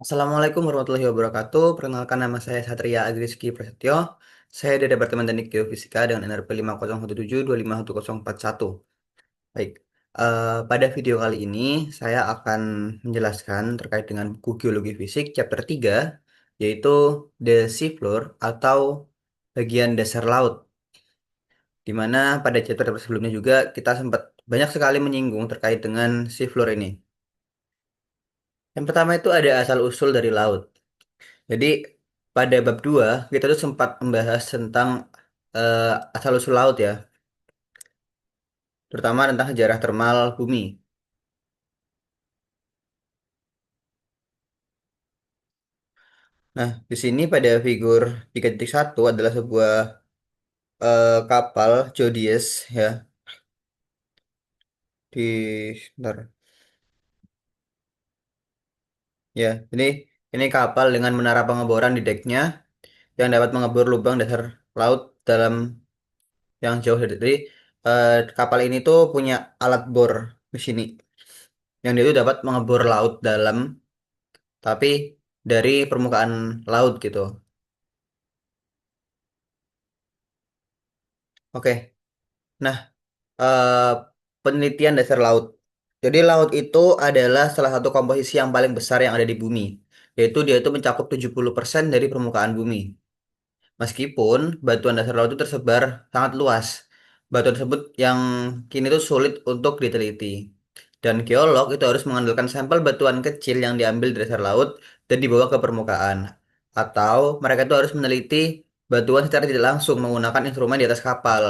Assalamualaikum warahmatullahi wabarakatuh. Perkenalkan nama saya Satria Agriski Prasetyo. Saya dari Departemen Teknik Geofisika dengan NRP 5017251041. Baik, pada video kali ini saya akan menjelaskan terkait dengan buku Geologi Fisik chapter 3, yaitu The Sea Floor atau bagian dasar laut. Di mana pada chapter sebelumnya juga kita sempat banyak sekali menyinggung terkait dengan sea floor ini. Yang pertama itu ada asal-usul dari laut. Jadi pada bab 2 kita tuh sempat membahas tentang eh, asal-usul laut ya, terutama tentang sejarah termal bumi. Nah, di sini pada figur 3.1 adalah sebuah kapal Jodies ya sebentar. Ya, ini kapal dengan menara pengeboran di deknya yang dapat mengebor lubang dasar laut dalam yang jauh. Jadi kapal ini tuh punya alat bor di sini yang dia tuh dapat mengebor laut dalam tapi dari permukaan laut gitu. Oke, nah eh, penelitian dasar laut. Jadi laut itu adalah salah satu komposisi yang paling besar yang ada di bumi, yaitu dia itu mencakup 70% dari permukaan bumi. Meskipun batuan dasar laut itu tersebar sangat luas, batuan tersebut yang kini itu sulit untuk diteliti. Dan geolog itu harus mengandalkan sampel batuan kecil yang diambil dari dasar laut dan dibawa ke permukaan. Atau mereka itu harus meneliti batuan secara tidak langsung menggunakan instrumen di atas kapal.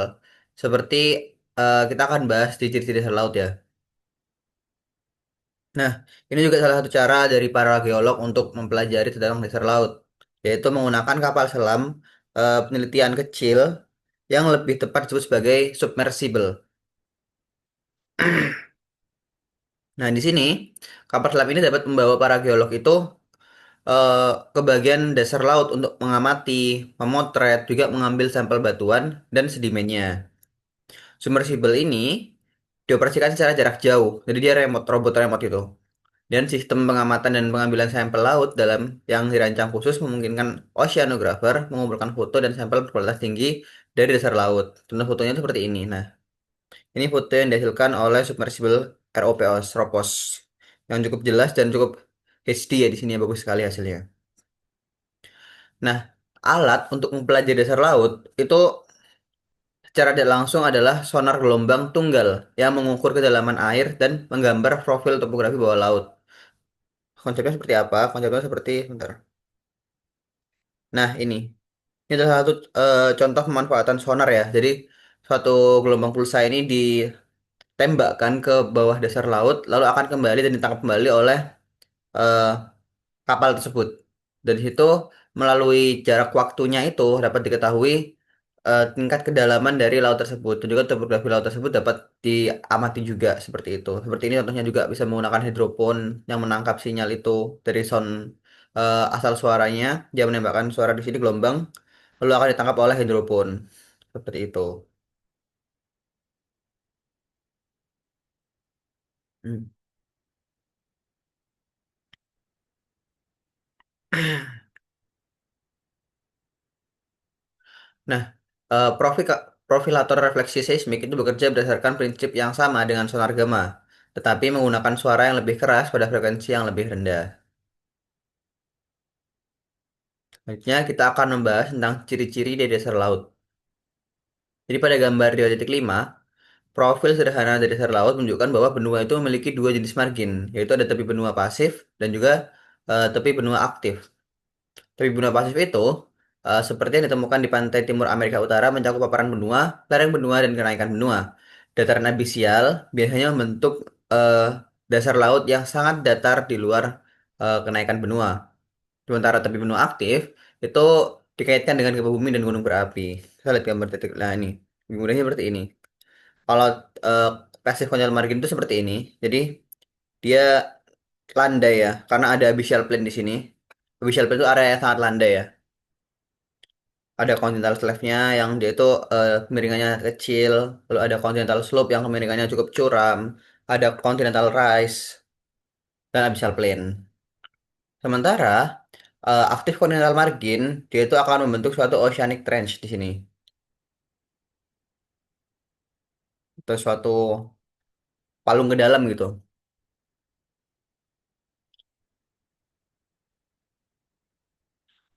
Seperti kita akan bahas di ciri-ciri dasar laut ya. Nah, ini juga salah satu cara dari para geolog untuk mempelajari tentang dasar laut, yaitu menggunakan kapal selam penelitian kecil yang lebih tepat disebut sebagai submersible. Nah, di sini kapal selam ini dapat membawa para geolog itu eh, ke bagian dasar laut untuk mengamati, memotret, juga mengambil sampel batuan dan sedimennya. Submersible ini dioperasikan secara jarak jauh, jadi dia remote, robot remote itu. Dan sistem pengamatan dan pengambilan sampel laut dalam yang dirancang khusus memungkinkan oceanographer mengumpulkan foto dan sampel berkualitas tinggi dari dasar laut. Contoh fotonya seperti ini. Nah, ini foto yang dihasilkan oleh submersible ROPOS yang cukup jelas dan cukup HD ya di sini ya, bagus sekali hasilnya. Nah, alat untuk mempelajari dasar laut itu secara tidak langsung adalah sonar gelombang tunggal yang mengukur kedalaman air dan menggambar profil topografi bawah laut. Konsepnya seperti apa? Konsepnya seperti, bentar. Nah, ini adalah satu contoh pemanfaatan sonar ya. Jadi, suatu gelombang pulsa ini ditembakkan ke bawah dasar laut, lalu akan kembali dan ditangkap kembali oleh eh, kapal tersebut. Dari situ, melalui jarak waktunya itu dapat diketahui tingkat kedalaman dari laut tersebut. Dan juga topografi laut tersebut dapat diamati juga seperti itu. Seperti ini contohnya juga bisa menggunakan hidrophone yang menangkap sinyal itu dari sound asal suaranya. Dia menembakkan suara di sini gelombang, lalu akan ditangkap oleh hidrophone. Seperti itu. Hmm. Nah, profilator refleksi seismik itu bekerja berdasarkan prinsip yang sama dengan sonar gamma, tetapi menggunakan suara yang lebih keras pada frekuensi yang lebih rendah. Selanjutnya kita akan membahas tentang ciri-ciri dari dasar laut. Jadi pada gambar 2.5, profil sederhana dari dasar laut menunjukkan bahwa benua itu memiliki dua jenis margin, yaitu ada tepi benua pasif dan juga tepi benua aktif. Tepi benua pasif itu seperti yang ditemukan di pantai timur Amerika Utara mencakup paparan benua, lereng benua, dan kenaikan benua. Dataran abisial biasanya membentuk eh, dasar laut yang sangat datar di luar kenaikan benua. Sementara tepi benua aktif itu dikaitkan dengan gempa bumi dan gunung berapi. Kita lihat gambar titik. Nah ini, mudahnya seperti ini. Kalau eh, passive continual margin itu seperti ini. Jadi dia landai ya, karena ada abyssal plain di sini. Abyssal plain itu area yang sangat landai ya. Ada continental shelf-nya yang dia itu kemiringannya kecil, lalu ada continental slope yang kemiringannya cukup curam, ada continental rise dan abyssal plain. Sementara aktif continental margin dia itu akan membentuk suatu oceanic trench di sini atau suatu palung ke dalam gitu.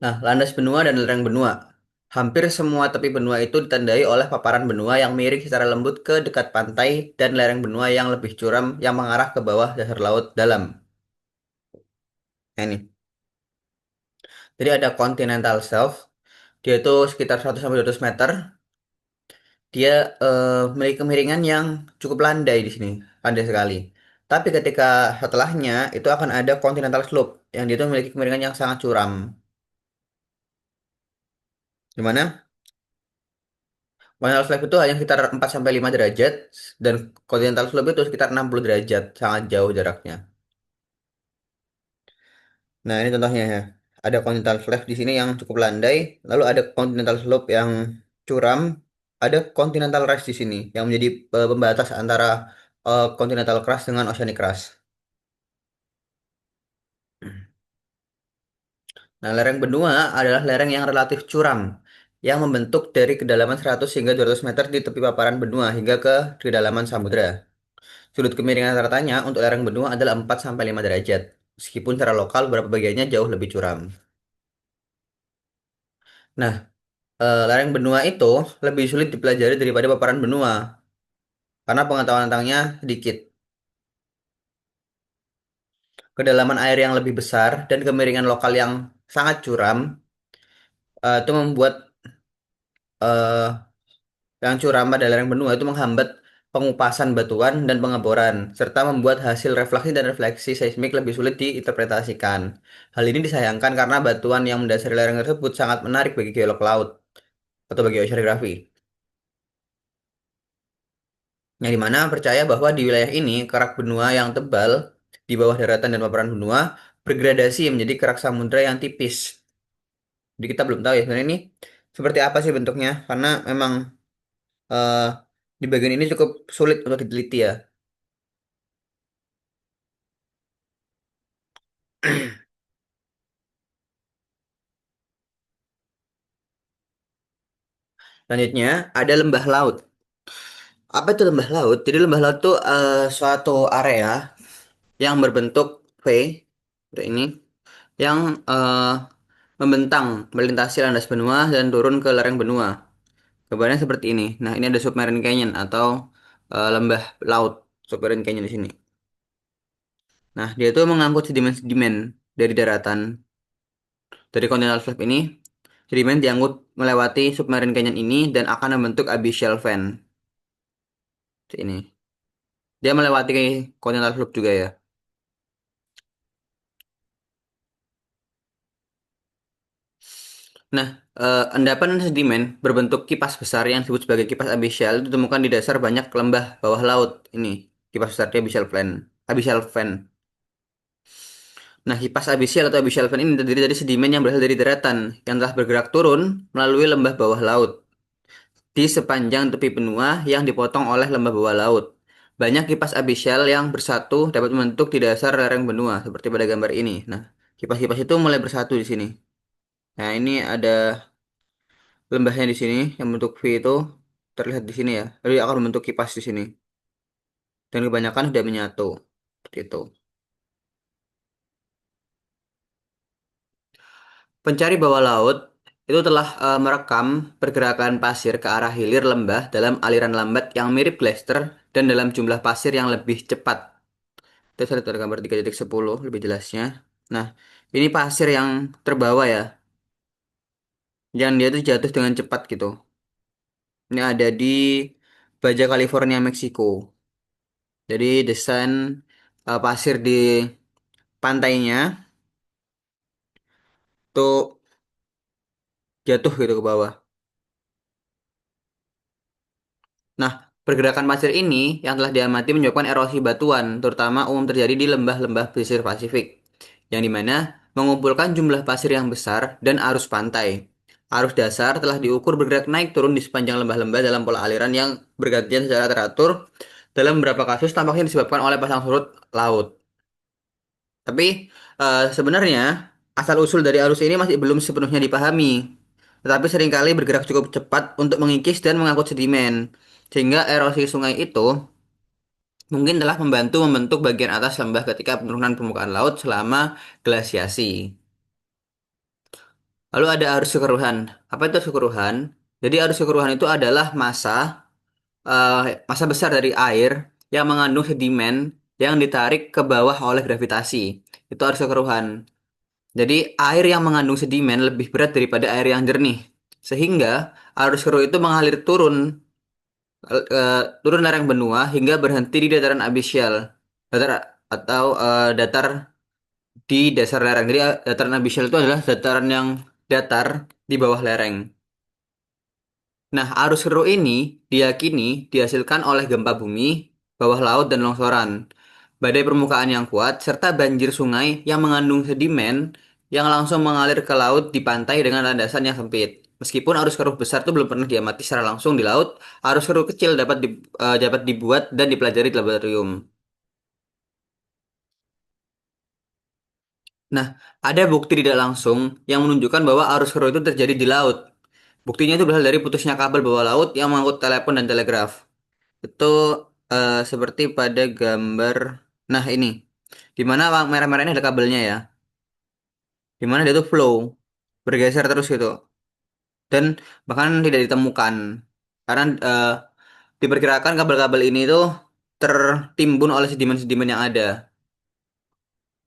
Nah, landas benua dan lereng benua. Hampir semua tepi benua itu ditandai oleh paparan benua yang miring secara lembut ke dekat pantai dan lereng benua yang lebih curam yang mengarah ke bawah dasar laut dalam. Nah, ini. Jadi ada continental shelf, dia itu sekitar 100 sampai 200 meter. Dia memiliki kemiringan yang cukup landai di sini, landai sekali. Tapi ketika setelahnya itu akan ada continental slope yang dia itu memiliki kemiringan yang sangat curam. Di mana continental slope itu hanya sekitar 4 sampai 5 derajat dan continental slope itu sekitar 60 derajat, sangat jauh jaraknya. Nah, ini contohnya ya. Ada continental slope di sini yang cukup landai, lalu ada continental slope yang curam, ada continental rise di sini yang menjadi pembatas antara continental crust dengan oceanic crust. Nah, lereng benua adalah lereng yang relatif curam, yang membentuk dari kedalaman 100 hingga 200 meter di tepi paparan benua hingga ke kedalaman samudera. Sudut kemiringan ratanya untuk lereng benua adalah 4 sampai 5 derajat, meskipun secara lokal beberapa bagiannya jauh lebih curam. Nah, lereng benua itu lebih sulit dipelajari daripada paparan benua, karena pengetahuan tentangnya sedikit. Kedalaman air yang lebih besar dan kemiringan lokal yang sangat curam, itu membuat eh, yang curam pada lereng benua itu menghambat pengupasan batuan dan pengeboran, serta membuat hasil refleksi dan refleksi seismik lebih sulit diinterpretasikan. Hal ini disayangkan karena batuan yang mendasari lereng tersebut sangat menarik bagi geolog laut atau bagi oceanografi. Yang dimana percaya bahwa di wilayah ini kerak benua yang tebal di bawah daratan dan paparan benua bergradasi menjadi kerak samudra yang tipis. Jadi kita belum tahu ya sebenarnya ini seperti apa sih bentuknya, karena memang eh, di bagian ini cukup sulit untuk diteliti ya. Selanjutnya ada lembah laut. Apa itu lembah laut? Jadi lembah laut itu suatu area yang berbentuk V, seperti ini, yang membentang melintasi landas benua dan turun ke lereng benua. Gambarnya seperti ini. Nah, ini ada submarine canyon atau lembah laut submarine canyon di sini. Nah, dia itu mengangkut sedimen-sedimen dari daratan. Dari continental shelf ini, sedimen diangkut melewati submarine canyon ini dan akan membentuk abyssal fan. Seperti ini. Dia melewati continental shelf juga ya. Nah, endapan sedimen berbentuk kipas besar yang disebut sebagai kipas abyssal ditemukan di dasar banyak lembah bawah laut ini. Kipas besarnya abyssal fan. Abyssal fan. Nah, kipas abyssal atau abyssal fan ini terdiri dari sedimen yang berasal dari daratan yang telah bergerak turun melalui lembah bawah laut di sepanjang tepi benua yang dipotong oleh lembah bawah laut. Banyak kipas abyssal yang bersatu dapat membentuk di dasar lereng benua seperti pada gambar ini. Nah, kipas-kipas itu mulai bersatu di sini. Nah, ini ada lembahnya di sini yang bentuk V itu terlihat di sini ya. Lalu akan membentuk kipas di sini. Dan kebanyakan sudah menyatu. Seperti itu. Pencari bawah laut itu telah merekam pergerakan pasir ke arah hilir lembah dalam aliran lambat yang mirip Gloucester dan dalam jumlah pasir yang lebih cepat. Kita bisa lihat pada gambar 3.10 lebih jelasnya. Nah, ini pasir yang terbawa ya. Yang dia tuh jatuh dengan cepat gitu. Ini ada di Baja California, Meksiko. Jadi desain pasir di pantainya tuh jatuh gitu ke bawah. Nah, pergerakan pasir ini yang telah diamati menyebabkan erosi batuan, terutama umum terjadi di lembah-lembah pesisir Pasifik, yang dimana mengumpulkan jumlah pasir yang besar dan arus pantai. Arus dasar telah diukur bergerak naik turun di sepanjang lembah-lembah dalam pola aliran yang bergantian secara teratur. Dalam beberapa kasus tampaknya disebabkan oleh pasang surut laut. Tapi sebenarnya asal-usul dari arus ini masih belum sepenuhnya dipahami. Tetapi seringkali bergerak cukup cepat untuk mengikis dan mengangkut sedimen. Sehingga erosi sungai itu mungkin telah membantu membentuk bagian atas lembah ketika penurunan permukaan laut selama glasiasi. Lalu ada arus kekeruhan. Apa itu arus kekeruhan? Jadi arus kekeruhan itu adalah massa besar dari air yang mengandung sedimen yang ditarik ke bawah oleh gravitasi. Itu arus kekeruhan. Jadi air yang mengandung sedimen lebih berat daripada air yang jernih. Sehingga arus keruh itu mengalir turun lereng benua hingga berhenti di dataran abyssial. Datar atau datar di dasar lereng. Jadi dataran abyssial itu adalah dataran yang datar di bawah lereng. Nah, arus keruh ini diyakini dihasilkan oleh gempa bumi, bawah laut, dan longsoran, badai permukaan yang kuat, serta banjir sungai yang mengandung sedimen yang langsung mengalir ke laut di pantai dengan landasan yang sempit. Meskipun arus keruh besar itu belum pernah diamati secara langsung di laut, arus keruh kecil dapat dibuat dan dipelajari di laboratorium. Nah, ada bukti tidak langsung yang menunjukkan bahwa arus keruh itu terjadi di laut. Buktinya itu berasal dari putusnya kabel bawah laut yang mengangkut telepon dan telegraf. Itu seperti pada gambar. Nah, ini. Di mana merah-merah ini ada kabelnya ya. Di mana dia tuh flow, bergeser terus gitu. Dan bahkan tidak ditemukan. Karena diperkirakan kabel-kabel ini tuh tertimbun oleh sedimen-sedimen yang ada.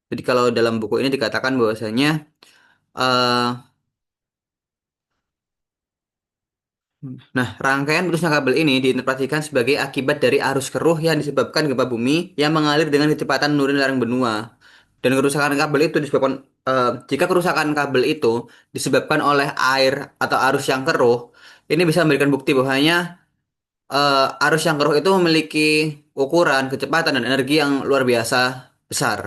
Jadi kalau dalam buku ini dikatakan bahwasanya eh, nah, rangkaian putusnya kabel ini diinterpretasikan sebagai akibat dari arus keruh yang disebabkan gempa bumi yang mengalir dengan kecepatan menurun lereng benua. Dan kerusakan kabel itu disebabkan jika kerusakan kabel itu disebabkan oleh air atau arus yang keruh, ini bisa memberikan bukti bahwanya arus yang keruh itu memiliki ukuran, kecepatan, dan energi yang luar biasa besar.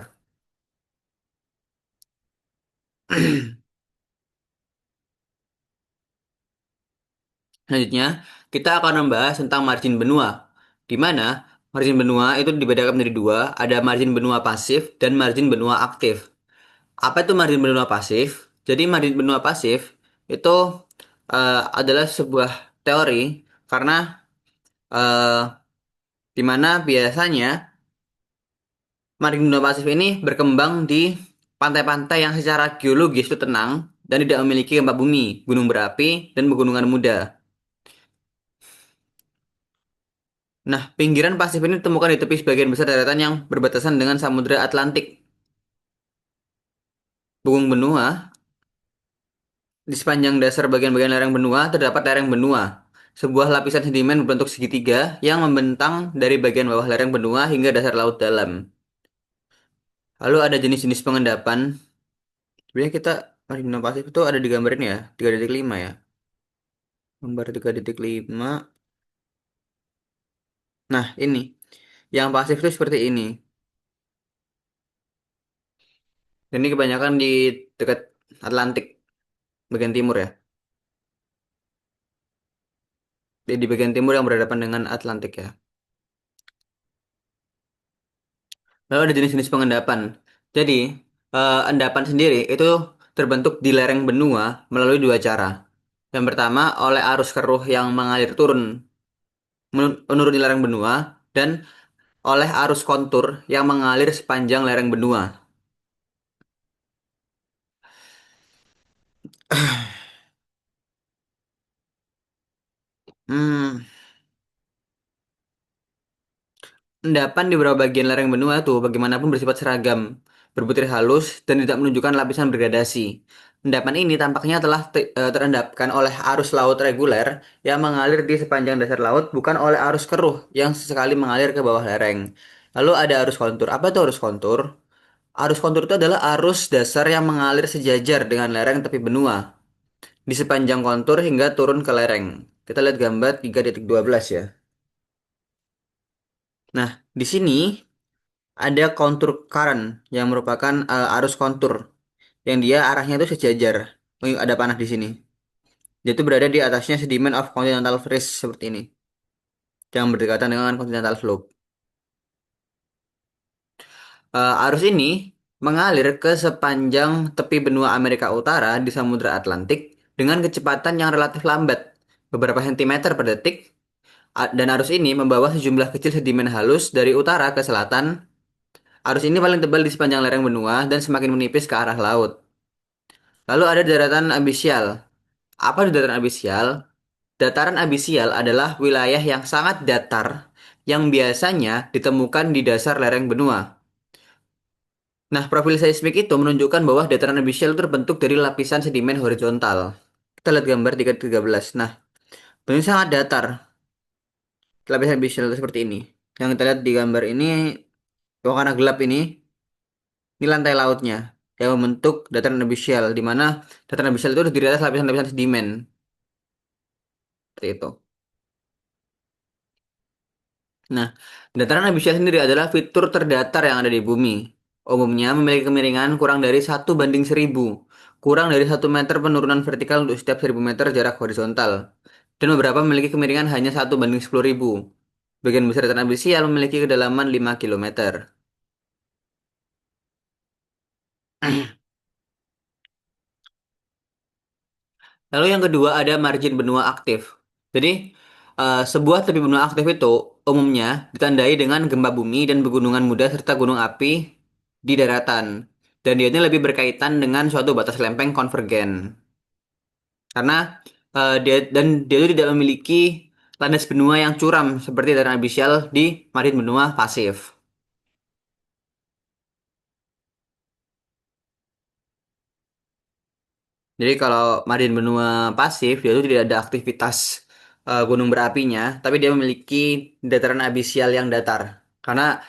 Selanjutnya, kita akan membahas tentang margin benua, di mana margin benua itu dibedakan menjadi dua, ada margin benua pasif dan margin benua aktif. Apa itu margin benua pasif? Jadi margin benua pasif itu adalah sebuah teori karena eh, di mana biasanya margin benua pasif ini berkembang di pantai-pantai yang secara geologis itu tenang dan tidak memiliki gempa bumi, gunung berapi, dan pegunungan muda. Nah, pinggiran pasif ini ditemukan di tepi sebagian besar daratan yang berbatasan dengan Samudra Atlantik. Bung benua, di sepanjang dasar bagian-bagian lereng benua terdapat lereng benua, sebuah lapisan sedimen berbentuk segitiga yang membentang dari bagian bawah lereng benua hingga dasar laut dalam. Lalu ada jenis-jenis pengendapan. Sebenarnya kita marine benua pasif itu ada digambarin ya, 3,5 ya. Gambar 3,5. Nah, ini. Yang pasif itu seperti ini. Dan ini kebanyakan di dekat Atlantik, bagian timur ya. Di bagian timur yang berhadapan dengan Atlantik ya. Lalu ada jenis-jenis pengendapan. Jadi, endapan sendiri itu terbentuk di lereng benua melalui dua cara. Yang pertama, oleh arus keruh yang mengalir turun menurun di lereng benua dan oleh arus kontur yang mengalir sepanjang lereng benua. Hmm, Endapan di beberapa bagian lereng benua itu bagaimanapun bersifat seragam, berbutir halus, dan tidak menunjukkan lapisan bergradasi. Endapan ini tampaknya telah terendapkan oleh arus laut reguler yang mengalir di sepanjang dasar laut, bukan oleh arus keruh yang sesekali mengalir ke bawah lereng. Lalu ada arus kontur. Apa itu arus kontur? Arus kontur itu adalah arus dasar yang mengalir sejajar dengan lereng tepi benua di sepanjang kontur hingga turun ke lereng. Kita lihat gambar 3,12 ya. Nah, di sini ada kontur current yang merupakan arus kontur yang dia arahnya itu sejajar. Oh, ada panah di sini. Dia itu berada di atasnya sedimen of continental ridge seperti ini, yang berdekatan dengan continental slope. Arus ini mengalir ke sepanjang tepi benua Amerika Utara di Samudra Atlantik dengan kecepatan yang relatif lambat, beberapa sentimeter per detik, dan arus ini membawa sejumlah kecil sedimen halus dari utara ke selatan. Arus ini paling tebal di sepanjang lereng benua dan semakin menipis ke arah laut. Lalu ada daratan abisial. Apa itu dataran abisial? Dataran abisial adalah wilayah yang sangat datar yang biasanya ditemukan di dasar lereng benua. Nah, profil seismik itu menunjukkan bahwa dataran abisial terbentuk dari lapisan sedimen horizontal. Kita lihat gambar 313. Nah, ini sangat datar. Lapisan abisial itu seperti ini. Yang kita lihat di gambar ini, warna gelap ini lantai lautnya yang membentuk dataran abisial, di mana dataran abisial itu terdiri atas lapisan-lapisan sedimen. Seperti itu. Nah, dataran abisial sendiri adalah fitur terdatar yang ada di bumi. Umumnya memiliki kemiringan kurang dari 1 banding 1000, kurang dari 1 meter penurunan vertikal untuk setiap 1000 meter jarak horizontal. Dan beberapa memiliki kemiringan hanya 1 banding 10.000. Bagian besar dataran abisial memiliki kedalaman 5 kilometer. Lalu yang kedua ada margin benua aktif. Jadi, sebuah tepi benua aktif itu umumnya ditandai dengan gempa bumi dan pegunungan muda serta gunung api di daratan. Dan dia ini lebih berkaitan dengan suatu batas lempeng konvergen. Karena dia itu tidak memiliki landas benua yang curam seperti dataran abisial di margin benua pasif. Jadi kalau Madiun benua pasif, dia itu tidak ada aktivitas gunung berapinya, tapi dia memiliki dataran abisial yang datar. Karena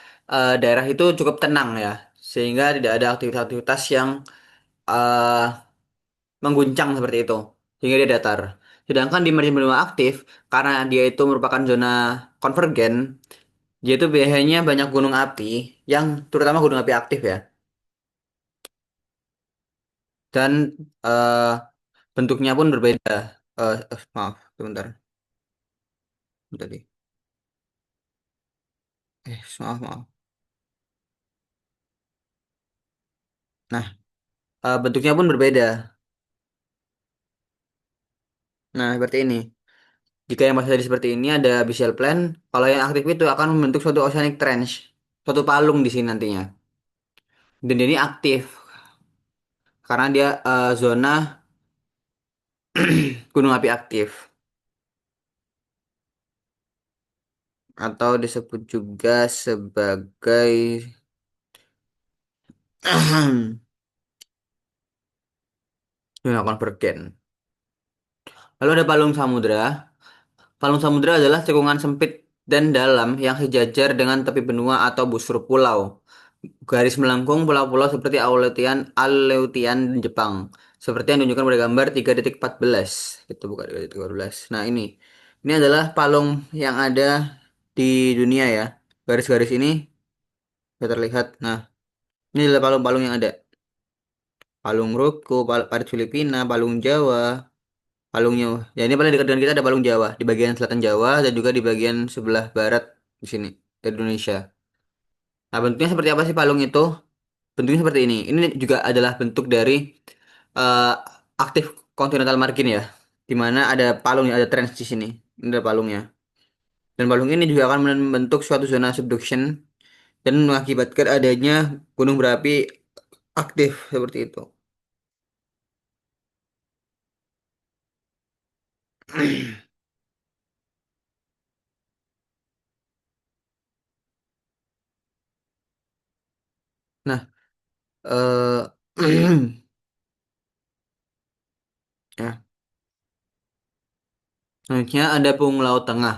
daerah itu cukup tenang ya, sehingga tidak ada aktivitas-aktivitas yang eh, mengguncang seperti itu, sehingga dia datar. Sedangkan di Madiun benua aktif, karena dia itu merupakan zona konvergen, dia itu biasanya banyak gunung api, yang terutama gunung api aktif ya, dan eh, bentuknya pun berbeda. Maaf, sebentar. Tadi. Maaf, maaf. Nah, bentuknya pun berbeda. Nah, seperti ini. Jika yang masih tadi seperti ini ada abyssal plain, kalau yang aktif itu akan membentuk suatu oceanic trench, suatu palung di sini nantinya. Dan ini aktif karena dia zona gunung api aktif atau disebut juga sebagai zona konvergen. Lalu ada palung samudra. Palung samudra adalah cekungan sempit dan dalam yang sejajar dengan tepi benua atau busur pulau. Garis melengkung pulau-pulau seperti Aleutian dan Jepang. Seperti yang ditunjukkan pada gambar 3.14. Itu bukan 3.14. Nah, ini. Ini adalah palung yang ada di dunia ya. Garis-garis ini sudah terlihat. Nah, ini adalah palung-palung yang ada. Palung Ruko, Parit Filipina, Palung Jawa, palungnya. Ya, ini paling dekat dengan kita ada Palung Jawa di bagian selatan Jawa dan juga di bagian sebelah barat di sini dari Indonesia. Nah, bentuknya seperti apa sih palung itu? Bentuknya seperti ini. Ini juga adalah bentuk dari eh, aktif continental margin ya, di mana ada palungnya, ada trench di sini. Ini ada palungnya. Dan palung ini juga akan membentuk suatu zona subduction dan mengakibatkan adanya gunung berapi aktif seperti itu. Nah, ya, selanjutnya ada Punggung Laut Tengah.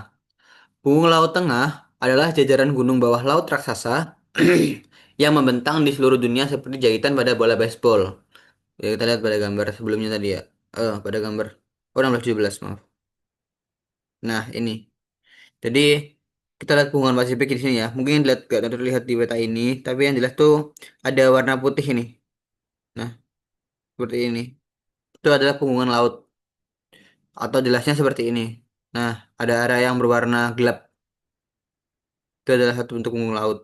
Punggung Laut Tengah adalah jajaran gunung bawah laut raksasa yang membentang di seluruh dunia seperti jahitan pada bola baseball. Ya, kita lihat pada gambar sebelumnya tadi ya. Pada gambar 1617 maaf. Nah, ini. Jadi kita lihat hubungan Pasifik di sini ya. Mungkin lihat gak terlihat di peta ini, tapi yang jelas tuh ada warna putih ini. Nah, seperti ini. Itu adalah punggungan laut atau jelasnya seperti ini. Nah, ada area yang berwarna gelap. Itu adalah satu bentuk punggung laut.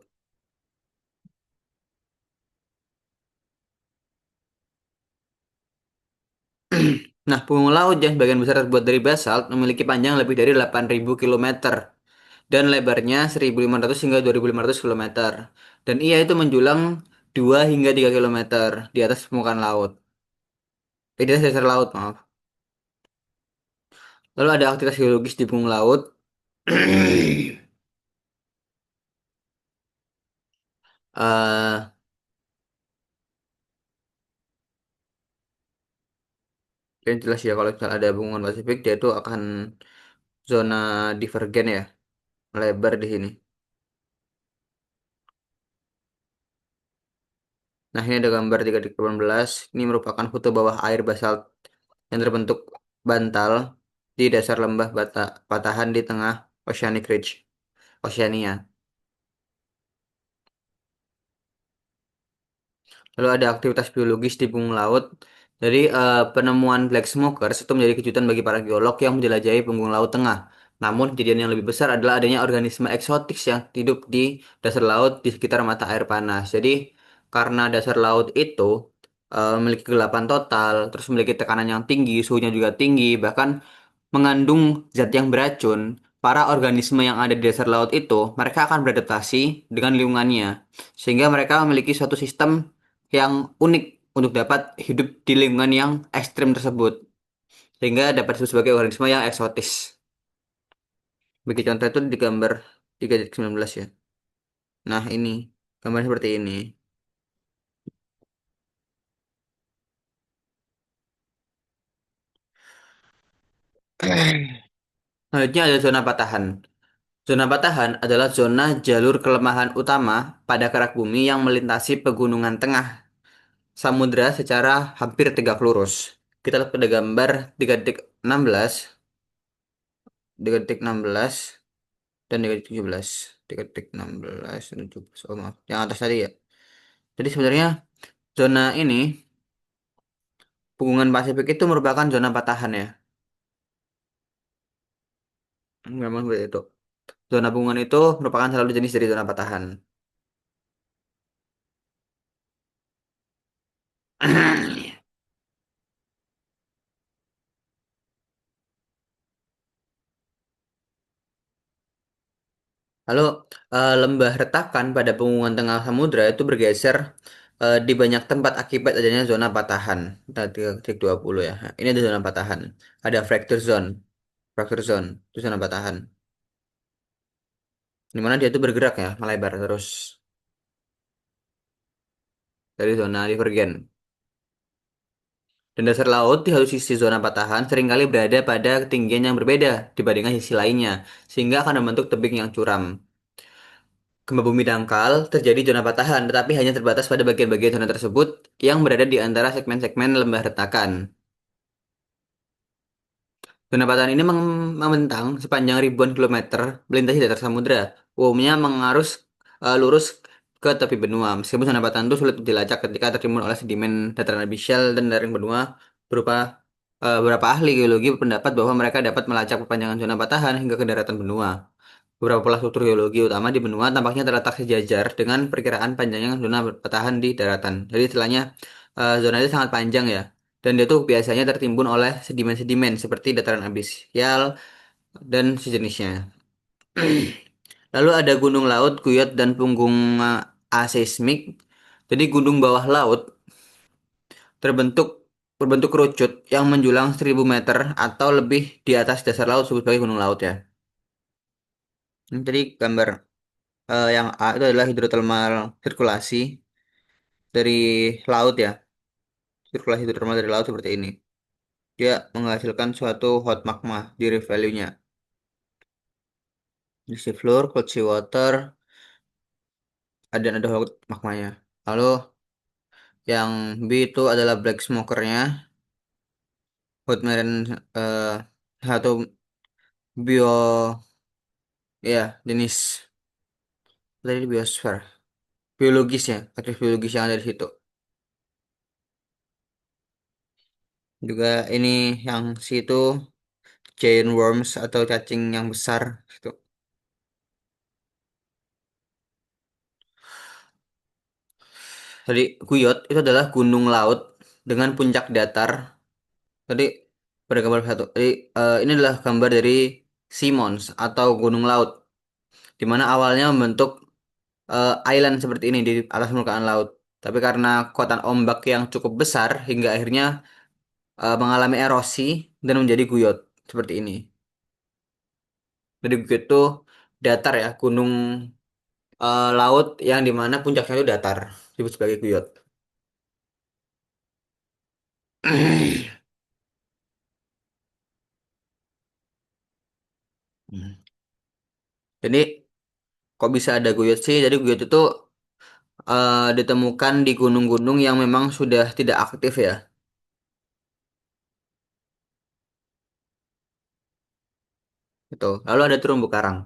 Nah, punggung laut yang sebagian besar terbuat dari basalt memiliki panjang lebih dari 8.000 kilometer dan lebarnya 1.500 hingga 2.500 kilometer. Dan ia itu menjulang 2 hingga 3 kilometer di atas permukaan laut. Di atas dasar laut, maaf. Lalu ada aktivitas geologis di punggung laut. eh yang jelas ya kalau misalnya ada hubungan Pasifik dia itu akan zona divergen ya, melebar di sini. Nah, ini ada gambar 3.18. Ini merupakan foto bawah air basalt yang terbentuk bantal di dasar lembah patahan di tengah Oceanic Ridge, Oceania. Lalu ada aktivitas biologis di bumi laut. Jadi penemuan black smokers itu menjadi kejutan bagi para geolog yang menjelajahi punggung laut tengah. Namun kejadian yang lebih besar adalah adanya organisme eksotik yang hidup di dasar laut di sekitar mata air panas. Jadi karena dasar laut itu memiliki kegelapan total, terus memiliki tekanan yang tinggi, suhunya juga tinggi, bahkan mengandung zat yang beracun, para organisme yang ada di dasar laut itu, mereka akan beradaptasi dengan lingkungannya. Sehingga mereka memiliki suatu sistem yang unik untuk dapat hidup di lingkungan yang ekstrim tersebut. Sehingga dapat disebut sebagai organisme yang eksotis. Bagi contoh itu di gambar 3.19 ya. Nah ini, gambar seperti ini. Selanjutnya ada zona patahan. Zona patahan adalah zona jalur kelemahan utama pada kerak bumi yang melintasi pegunungan tengah samudra secara hampir tegak lurus. Kita lihat pada gambar 3.16, 3.16 dan 3.17. 3.16 dan 17. Oh maaf, yang atas tadi ya. Jadi sebenarnya zona ini, pegunungan Pasifik itu merupakan zona patahan ya. Memang seperti itu. Zona pegunungan itu merupakan salah satu jenis dari zona patahan. Lalu lembah retakan pada punggungan tengah samudra itu bergeser di banyak tempat akibat adanya zona patahan. Tadi 20 ya. Nah, ini ada zona patahan. Ada fracture zone. Fracture zone itu zona patahan. Di mana dia itu bergerak ya, melebar terus dari zona divergen. Dan dasar laut di satu sisi zona patahan seringkali berada pada ketinggian yang berbeda dibandingkan sisi lainnya, sehingga akan membentuk tebing yang curam. Gempa bumi dangkal terjadi zona patahan, tetapi hanya terbatas pada bagian-bagian zona tersebut yang berada di antara segmen-segmen lembah retakan. Zona patahan ini membentang sepanjang ribuan kilometer melintasi datar samudra. Umumnya mengarus lurus ke tepi benua. Meskipun zona patahan itu sulit dilacak ketika tertimbun oleh sedimen dataran abyssal dan lereng benua berupa beberapa ahli geologi berpendapat bahwa mereka dapat melacak perpanjangan zona patahan hingga ke daratan benua. Beberapa pola struktur geologi utama di benua tampaknya terletak sejajar dengan perkiraan panjangnya zona bertahan di daratan. Jadi istilahnya zona itu sangat panjang ya. Dan dia tuh biasanya tertimbun oleh sedimen-sedimen seperti dataran abisial dan sejenisnya. Lalu ada gunung laut, guyot, dan punggung aseismik. Jadi gunung bawah laut terbentuk berbentuk kerucut yang menjulang 1.000 meter atau lebih di atas dasar laut disebut sebagai gunung laut ya. Ini tadi gambar yang A itu adalah hidrotermal sirkulasi dari laut ya. Sirkulasi hidrotermal dari laut seperti ini. Dia menghasilkan suatu hot magma di reef value-nya. Di sea floor, cold sea water, ada hot magmanya. Lalu yang B itu adalah black smokernya, hot marine satu bio ya jenis dari biosfer biologis ya, aktif biologis yang ada di situ. Juga ini yang situ giant worms atau cacing yang besar gitu. Jadi Guyot itu adalah gunung laut dengan puncak datar. Tadi Pada gambar satu, ini adalah gambar dari Simons atau gunung laut, di mana awalnya membentuk island seperti ini di atas permukaan laut. Tapi karena kekuatan ombak yang cukup besar hingga akhirnya mengalami erosi dan menjadi guyot seperti ini. Jadi guyot itu datar ya, gunung laut yang dimana puncaknya itu datar, disebut sebagai guyot. Hmm. Jadi kok bisa ada guyot sih? Jadi guyot itu ditemukan di gunung-gunung yang memang sudah tidak aktif ya. Gitu. Lalu ada terumbu karang.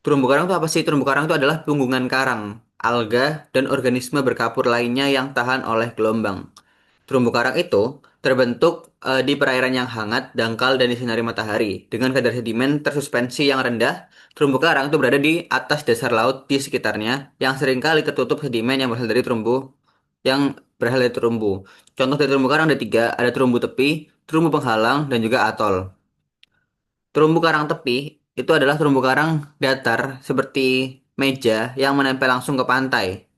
Terumbu karang itu apa sih? Terumbu karang itu adalah tunggungan karang, alga, dan organisme berkapur lainnya yang tahan oleh gelombang. Terumbu karang itu terbentuk di perairan yang hangat, dangkal, dan disinari matahari. Dengan kadar sedimen tersuspensi yang rendah, terumbu karang itu berada di atas dasar laut di sekitarnya, yang seringkali tertutup sedimen yang berasal dari terumbu. Contoh dari terumbu karang ada tiga, ada terumbu tepi, terumbu penghalang, dan juga atol. Terumbu karang tepi itu adalah terumbu karang datar seperti meja yang menempel langsung ke pantai.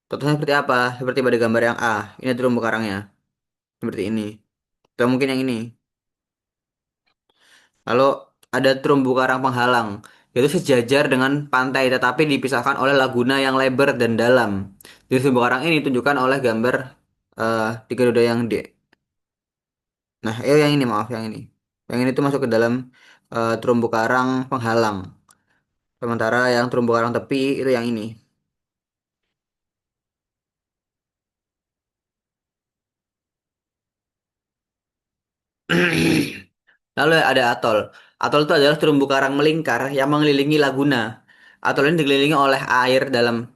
Contohnya seperti apa? Seperti pada gambar yang A. Ini terumbu karangnya. Seperti ini. Atau mungkin yang ini. Lalu ada terumbu karang penghalang. Yaitu sejajar dengan pantai tetapi dipisahkan oleh laguna yang lebar dan dalam. Jadi terumbu karang ini ditunjukkan oleh gambar di Garuda yang D. Nah, yang ini maaf yang ini. Yang ini tuh masuk ke dalam terumbu karang penghalang. Sementara yang terumbu karang tepi itu yang ini. Lalu ada atol. Atol itu adalah terumbu karang melingkar yang mengelilingi laguna. Atol ini dikelilingi oleh air dalam.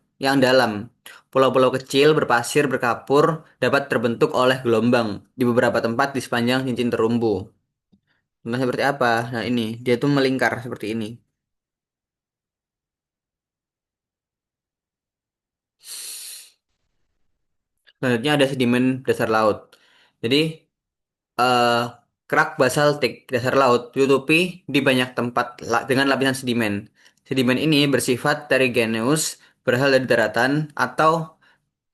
Pulau-pulau kecil berpasir berkapur dapat terbentuk oleh gelombang di beberapa tempat di sepanjang cincin terumbu. Nah, seperti apa? Nah, ini dia tuh melingkar seperti ini. Selanjutnya ada sedimen dasar laut. Jadi eh, kerak basaltik dasar laut ditutupi di banyak tempat dengan lapisan sedimen. Sedimen ini bersifat terrigenous, berasal dari daratan, atau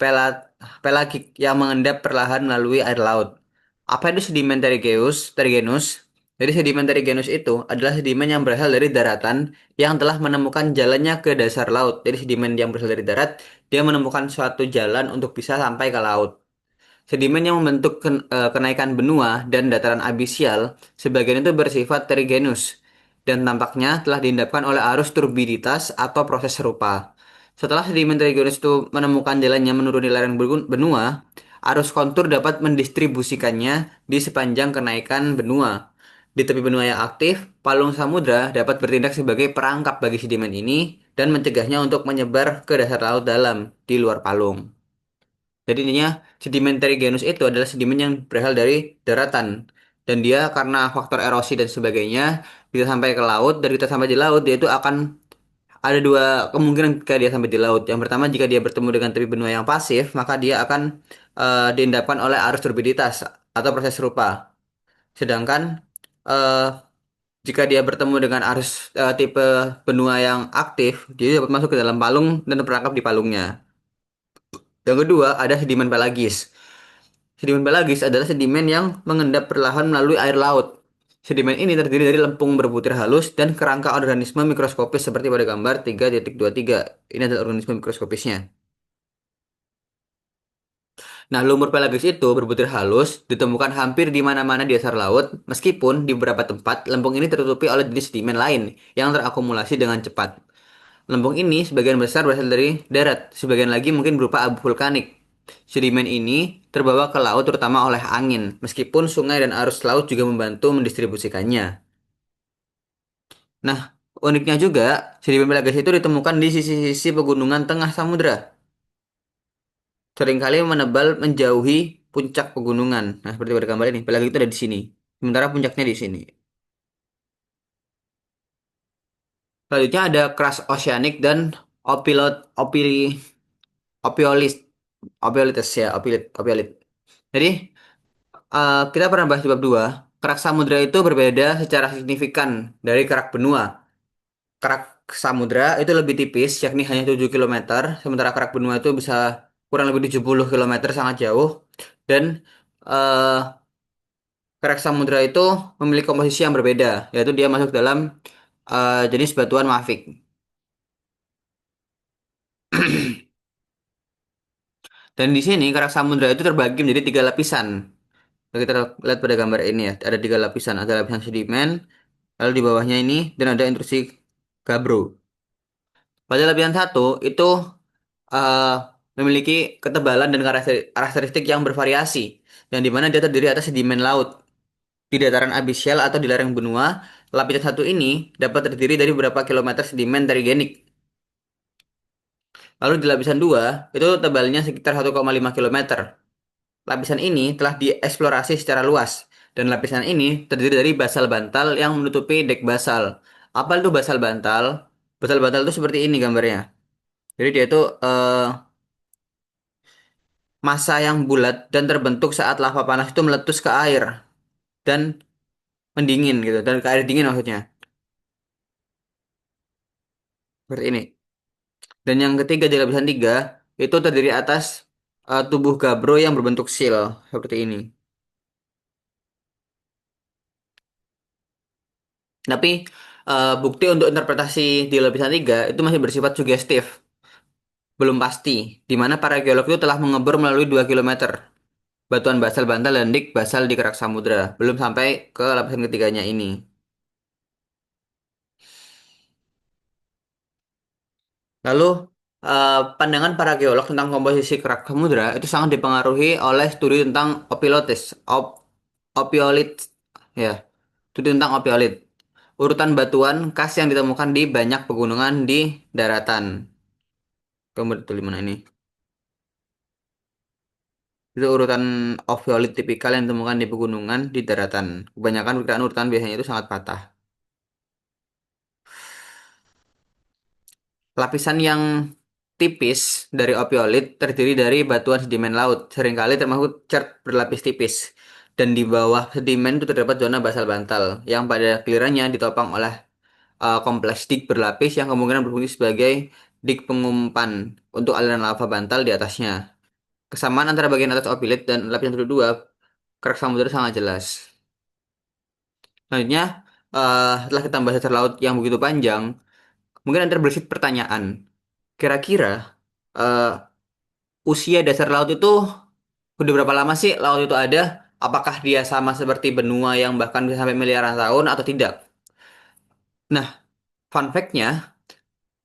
pela- pelagik yang mengendap perlahan melalui air laut. Apa itu sedimen terrigenous? Terrigenous. Jadi sedimen terrigenous itu adalah sedimen yang berasal dari daratan yang telah menemukan jalannya ke dasar laut. Jadi sedimen yang berasal dari darat, dia menemukan suatu jalan untuk bisa sampai ke laut. Sedimen yang membentuk kenaikan benua dan dataran abisial, sebagian itu bersifat terrigenous dan tampaknya telah diendapkan oleh arus turbiditas atau proses serupa. Setelah sedimen terrigenous itu menemukan jalannya menuruni lereng benua, arus kontur dapat mendistribusikannya di sepanjang kenaikan benua. Di tepi benua yang aktif, palung samudra dapat bertindak sebagai perangkap bagi sedimen ini dan mencegahnya untuk menyebar ke dasar laut dalam di luar palung. Jadi intinya sedimentary genus itu adalah sedimen yang berasal dari daratan. Dan dia karena faktor erosi dan sebagainya bisa sampai ke laut. Dari kita sampai di laut dia itu akan ada dua kemungkinan ketika dia sampai di laut. Yang pertama jika dia bertemu dengan tepi benua yang pasif maka dia akan diendapkan oleh arus turbiditas atau proses serupa. Sedangkan eh, jika dia bertemu dengan arus tipe benua yang aktif dia dapat masuk ke dalam palung dan terperangkap di palungnya. Yang kedua ada sedimen pelagis. Sedimen pelagis adalah sedimen yang mengendap perlahan melalui air laut. Sedimen ini terdiri dari lempung berbutir halus dan kerangka organisme mikroskopis seperti pada gambar 3.23. Ini adalah organisme mikroskopisnya. Nah, lumur pelagis itu berbutir halus, ditemukan hampir di mana-mana di dasar laut, meskipun di beberapa tempat lempung ini tertutupi oleh jenis sedimen lain yang terakumulasi dengan cepat. Lempung ini sebagian besar berasal dari darat, sebagian lagi mungkin berupa abu vulkanik. Sedimen ini terbawa ke laut terutama oleh angin, meskipun sungai dan arus laut juga membantu mendistribusikannya. Nah, uniknya juga, sedimen pelagas itu ditemukan di sisi-sisi pegunungan tengah samudra, seringkali menebal menjauhi puncak pegunungan. Nah, seperti pada gambar ini, pelagas itu ada di sini, sementara puncaknya di sini. Selanjutnya ada crush oceanic dan opilot, opiolis, opiolites ya, opiolit. Jadi Kita pernah bahas di bab 2. Kerak samudra itu berbeda secara signifikan dari kerak benua. Kerak samudra itu lebih tipis, yakni hanya 7 kilometer, sementara kerak benua itu bisa kurang lebih 70 kilometer, sangat jauh. Dan eh, kerak samudra itu memiliki komposisi yang berbeda, yaitu dia masuk dalam jenis batuan mafic. Dan di sini kerak samudra itu terbagi menjadi tiga lapisan. Kalau kita lihat pada gambar ini ya, ada tiga lapisan. Ada lapisan sedimen, lalu di bawahnya ini, dan ada intrusi gabro. Pada lapisan satu itu eh, memiliki ketebalan dan karakteristik yang bervariasi, yang dimana dia terdiri atas sedimen laut. Di dataran abisial atau di lereng benua, lapisan satu ini dapat terdiri dari beberapa kilometer sedimen trigenik. Lalu di lapisan 2 itu tebalnya sekitar 1,5 kilometer. Lapisan ini telah dieksplorasi secara luas, dan lapisan ini terdiri dari basal bantal yang menutupi dek basal. Apa itu basal bantal? Basal bantal itu seperti ini gambarnya. Jadi dia itu massa yang bulat dan terbentuk saat lava panas itu meletus ke air dan mendingin gitu, dan ke air dingin maksudnya. Seperti ini. Dan yang ketiga di lapisan 3 itu terdiri atas tubuh gabro yang berbentuk sil seperti ini. Tapi bukti untuk interpretasi di lapisan 3 itu masih bersifat sugestif, belum pasti, di mana para geolog itu telah mengebor melalui 2 kilometer batuan basal bantal dan dik basal di kerak samudra, belum sampai ke lapisan ketiganya ini. Lalu, pandangan para geolog tentang komposisi kerak samudra itu sangat dipengaruhi oleh studi tentang opiolit, ya, studi tentang opiolit, urutan batuan khas yang ditemukan di banyak pegunungan di daratan. Kamu betul di mana ini? Itu urutan opiolit tipikal yang ditemukan di pegunungan di daratan. Kebanyakan urutan-urutan biasanya itu sangat patah. Lapisan yang tipis dari opiolit terdiri dari batuan sedimen laut, seringkali termasuk cat berlapis tipis. Dan di bawah sedimen itu terdapat zona basal bantal, yang pada gilirannya ditopang oleh kompleks dik berlapis yang kemungkinan berfungsi sebagai dik pengumpan untuk aliran lava bantal di atasnya. Kesamaan antara bagian atas opiolit dan lapisan kedua kerak samudera sangat jelas. Selanjutnya, setelah kita bahas dasar laut yang begitu panjang, mungkin Anda bersit pertanyaan, kira-kira eh, usia dasar laut itu udah berapa lama sih laut itu ada? Apakah dia sama seperti benua yang bahkan bisa sampai miliaran tahun atau tidak? Nah, fun fact-nya,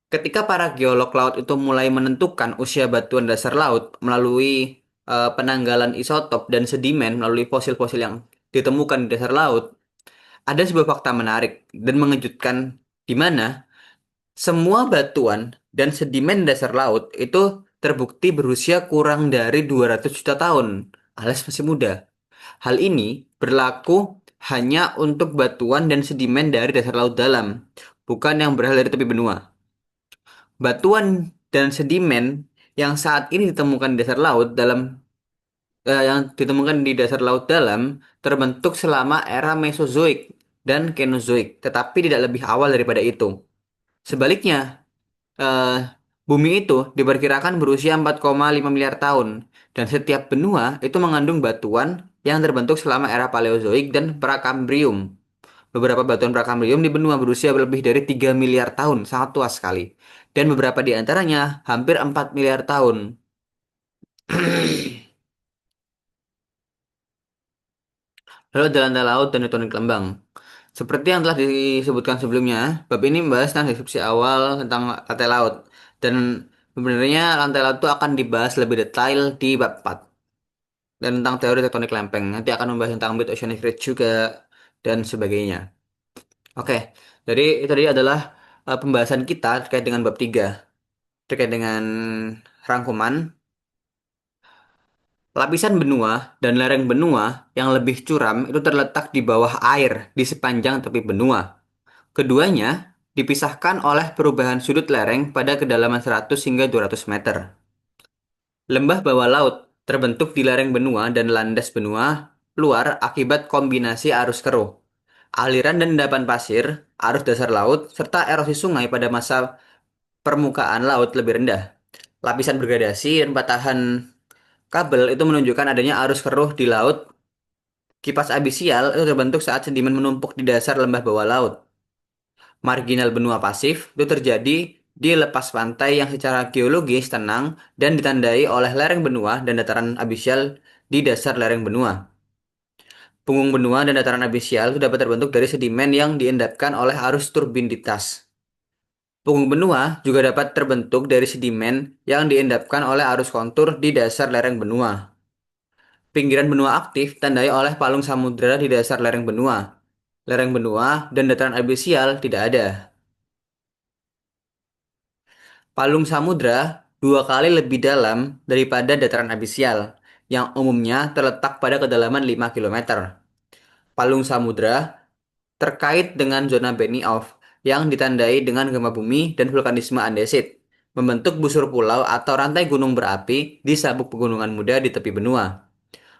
ketika para geolog laut itu mulai menentukan usia batuan dasar laut melalui penanggalan isotop dan sedimen melalui fosil-fosil yang ditemukan di dasar laut, ada sebuah fakta menarik dan mengejutkan di mana semua batuan dan sedimen dasar laut itu terbukti berusia kurang dari 200 juta tahun, alias masih muda. Hal ini berlaku hanya untuk batuan dan sedimen dari dasar laut dalam, bukan yang berasal dari tepi benua. Batuan dan sedimen yang saat ini ditemukan di dasar laut dalam terbentuk selama era Mesozoik dan Kenozoik, tetapi tidak lebih awal daripada itu. Sebaliknya, eh, bumi itu diperkirakan berusia 4,5 miliar tahun, dan setiap benua itu mengandung batuan yang terbentuk selama era Paleozoik dan Prakambrium. Beberapa batuan Prakambrium di benua berusia lebih dari 3 miliar tahun, sangat tua sekali. Dan beberapa di antaranya hampir 4 miliar tahun. Lalu ada lantai laut dan tektonik lembang. Seperti yang telah disebutkan sebelumnya, bab ini membahas tentang deskripsi awal tentang lantai laut. Dan sebenarnya lantai laut itu akan dibahas lebih detail di bab 4. Dan tentang teori tektonik lempeng. Nanti akan membahas tentang mid oceanic ridge juga dan sebagainya. Oke, jadi itu tadi adalah pembahasan kita terkait dengan bab 3. Terkait dengan rangkuman, lapisan benua dan lereng benua yang lebih curam itu terletak di bawah air di sepanjang tepi benua. Keduanya dipisahkan oleh perubahan sudut lereng pada kedalaman 100 hingga 200 meter. Lembah bawah laut terbentuk di lereng benua dan landas benua. luar akibat kombinasi arus keruh, aliran dan endapan pasir, arus dasar laut, serta erosi sungai pada masa permukaan laut lebih rendah. Lapisan bergradasi dan patahan kabel itu menunjukkan adanya arus keruh di laut. Kipas abisial itu terbentuk saat sedimen menumpuk di dasar lembah bawah laut. Marginal benua pasif itu terjadi di lepas pantai yang secara geologis tenang dan ditandai oleh lereng benua dan dataran abisial di dasar lereng benua. Punggung benua dan dataran abisial itu dapat terbentuk dari sedimen yang diendapkan oleh arus turbin di tas. Punggung benua juga dapat terbentuk dari sedimen yang diendapkan oleh arus kontur di dasar lereng benua. Pinggiran benua aktif tandai oleh palung samudra di dasar lereng benua. Lereng benua dan dataran abisial tidak ada. Palung samudra dua kali lebih dalam daripada dataran abisial, yang umumnya terletak pada kedalaman 5 kilometer. Palung samudra terkait dengan zona Benioff yang ditandai dengan gempa bumi dan vulkanisme andesit, membentuk busur pulau atau rantai gunung berapi di sabuk pegunungan muda di tepi benua.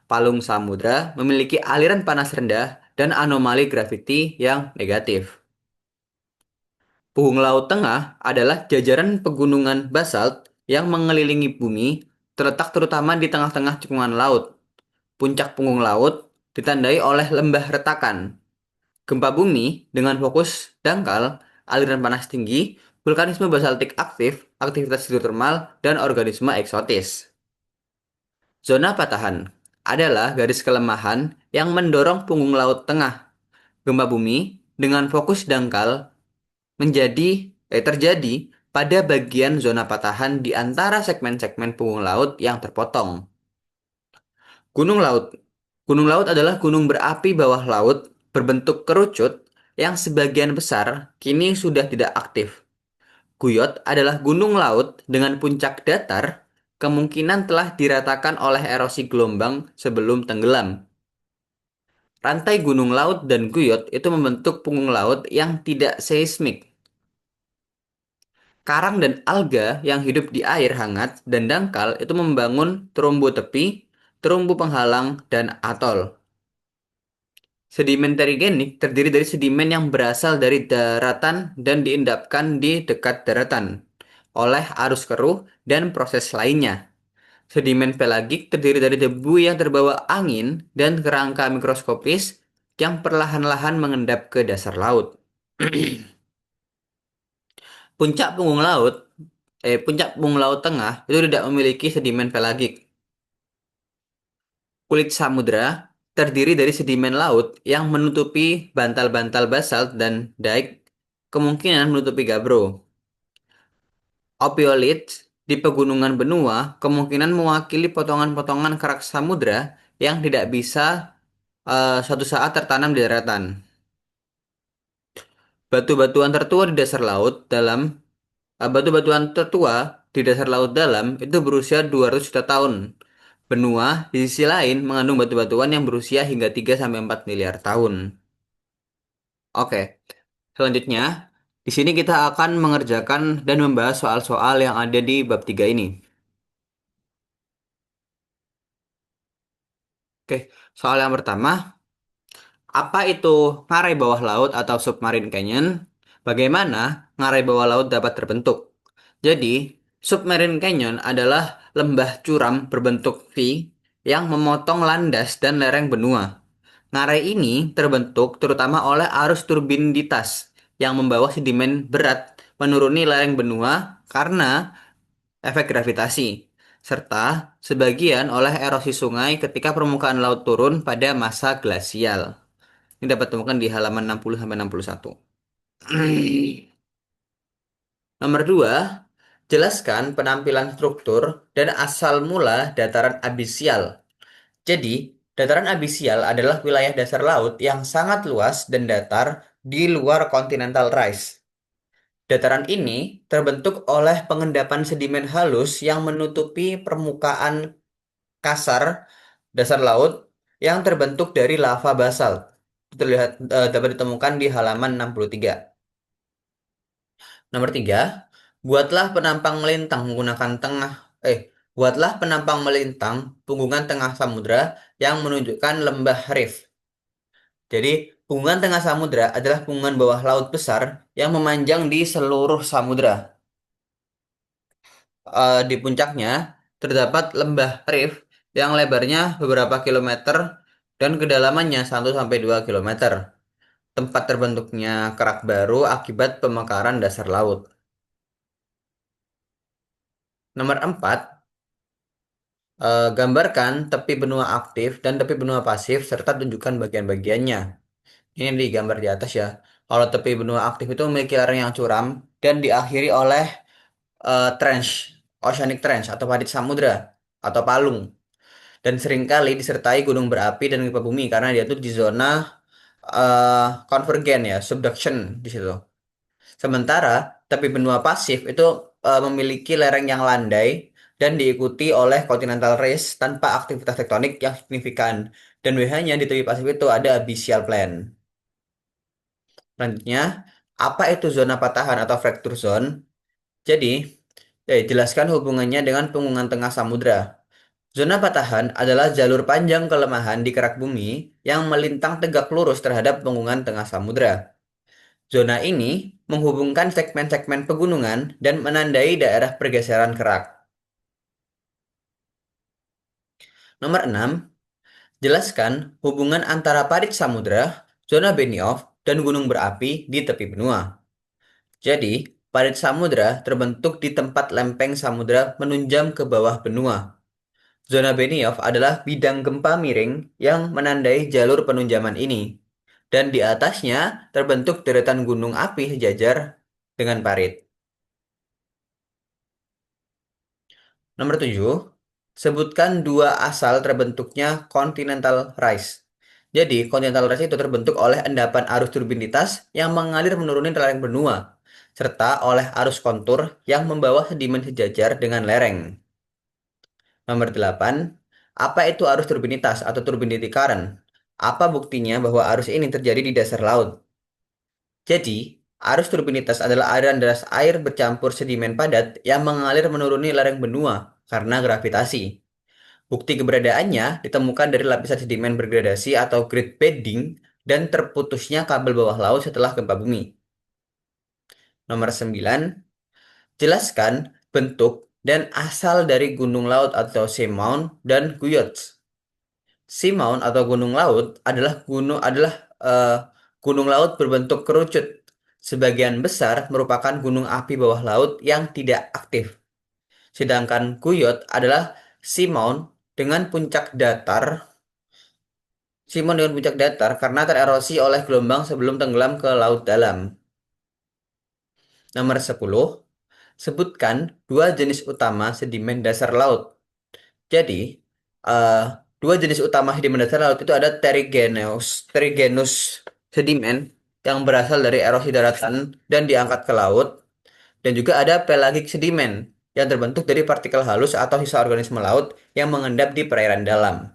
Palung samudra memiliki aliran panas rendah dan anomali graviti yang negatif. Puhung Laut Tengah adalah jajaran pegunungan basalt yang mengelilingi bumi, terletak terutama di tengah-tengah cekungan laut. Puncak punggung laut ditandai oleh lembah retakan, gempa bumi dengan fokus dangkal, aliran panas tinggi, vulkanisme basaltik aktif, aktivitas hidrotermal, dan organisme eksotis. Zona patahan adalah garis kelemahan yang mendorong punggung laut tengah. Gempa bumi dengan fokus dangkal terjadi pada bagian zona patahan di antara segmen-segmen punggung laut yang terpotong. Gunung laut. Gunung laut adalah gunung berapi bawah laut berbentuk kerucut yang sebagian besar kini sudah tidak aktif. Guyot adalah gunung laut dengan puncak datar, kemungkinan telah diratakan oleh erosi gelombang sebelum tenggelam. Rantai gunung laut dan guyot itu membentuk punggung laut yang tidak seismik. Karang dan alga yang hidup di air hangat dan dangkal itu membangun terumbu tepi, terumbu penghalang, dan atol. Sedimentary genik terdiri dari sedimen yang berasal dari daratan dan diendapkan di dekat daratan oleh arus keruh dan proses lainnya. Sedimen pelagik terdiri dari debu yang terbawa angin dan kerangka mikroskopis yang perlahan-lahan mengendap ke dasar laut. Puncak punggung laut tengah itu tidak memiliki sedimen pelagik. Kulit samudra terdiri dari sedimen laut yang menutupi bantal-bantal basalt dan dike, kemungkinan menutupi gabro. Ophiolites di pegunungan benua kemungkinan mewakili potongan-potongan kerak samudra yang tidak bisa suatu saat tertanam di daratan. Batu-batuan tertua di dasar laut dalam Batu-batuan tertua di dasar laut dalam itu berusia 200 juta tahun. Benua di sisi lain mengandung batu-batuan yang berusia hingga 3 sampai 4 miliar tahun. Oke, selanjutnya di sini kita akan mengerjakan dan membahas soal-soal yang ada di bab 3 ini. Oke, soal yang pertama, apa itu ngarai bawah laut atau submarine canyon? Bagaimana ngarai bawah laut dapat terbentuk? Jadi, submarine canyon adalah lembah curam berbentuk V yang memotong landas dan lereng benua. Ngarai ini terbentuk terutama oleh arus turbin di tas yang membawa sedimen berat menuruni lereng benua karena efek gravitasi, serta sebagian oleh erosi sungai ketika permukaan laut turun pada masa glasial. Ini dapat ditemukan di halaman 60-61. Nomor 2, jelaskan penampilan struktur dan asal mula dataran abisial. Jadi, dataran abisial adalah wilayah dasar laut yang sangat luas dan datar di luar continental rise. Dataran ini terbentuk oleh pengendapan sedimen halus yang menutupi permukaan kasar dasar laut yang terbentuk dari lava basalt. Dapat ditemukan di halaman 63. Nomor 3, buatlah penampang melintang menggunakan tengah. Buatlah penampang melintang punggungan tengah samudra yang menunjukkan lembah reef. Jadi, punggungan tengah samudra adalah punggungan bawah laut besar yang memanjang di seluruh samudra. Di puncaknya terdapat lembah reef yang lebarnya beberapa kilometer dan kedalamannya 1 sampai 2 kilometer. Tempat terbentuknya kerak baru akibat pemekaran dasar laut. Nomor 4, gambarkan tepi benua aktif dan tepi benua pasif serta tunjukkan bagian-bagiannya. Ini di gambar di atas ya. Kalau tepi benua aktif itu memiliki lereng yang curam dan diakhiri oleh trench, oceanic trench atau parit samudra atau palung. Dan seringkali disertai gunung berapi dan gempa bumi karena dia tuh di zona konvergen ya, subduction di situ. Sementara tepi benua pasif itu memiliki lereng yang landai dan diikuti oleh continental ridge tanpa aktivitas tektonik yang signifikan. Dan WH-nya di tepi pasif itu ada abyssal plain. Selanjutnya, apa itu zona patahan atau fracture zone? Jadi, jelaskan hubungannya dengan punggungan tengah samudra. Zona patahan adalah jalur panjang kelemahan di kerak bumi yang melintang tegak lurus terhadap punggungan tengah samudra. Zona ini menghubungkan segmen-segmen pegunungan dan menandai daerah pergeseran kerak. Nomor 6, jelaskan hubungan antara parit samudra, zona Benioff, dan gunung berapi di tepi benua. Jadi, parit samudra terbentuk di tempat lempeng samudra menunjam ke bawah benua. Zona Benioff adalah bidang gempa miring yang menandai jalur penunjaman ini. Dan di atasnya terbentuk deretan gunung api sejajar dengan parit. Nomor 7, sebutkan dua asal terbentuknya continental rise. Jadi, continental rise itu terbentuk oleh endapan arus turbinitas yang mengalir menuruni lereng benua, serta oleh arus kontur yang membawa sedimen sejajar dengan lereng. Nomor 8, apa itu arus turbinitas atau turbidity current? Apa buktinya bahwa arus ini terjadi di dasar laut? Jadi, arus turbinitas adalah aliran deras air bercampur sedimen padat yang mengalir menuruni lereng benua karena gravitasi. Bukti keberadaannya ditemukan dari lapisan sedimen bergradasi atau grid bedding dan terputusnya kabel bawah laut setelah gempa bumi. Nomor 9, jelaskan bentuk dan asal dari gunung laut atau seamount dan guyots. Seamount atau gunung laut eh, gunung laut berbentuk kerucut. Sebagian besar merupakan gunung api bawah laut yang tidak aktif. Sedangkan guyot adalah seamount dengan puncak datar karena tererosi oleh gelombang sebelum tenggelam ke laut dalam. Nomor 10, sebutkan dua jenis utama sedimen dasar laut. Jadi, eh, dua jenis utama sedimen dasar laut itu ada terrigenous sedimen yang berasal dari erosi daratan dan diangkat ke laut, dan juga ada pelagic sedimen yang terbentuk dari partikel halus atau sisa organisme laut yang mengendap di perairan dalam.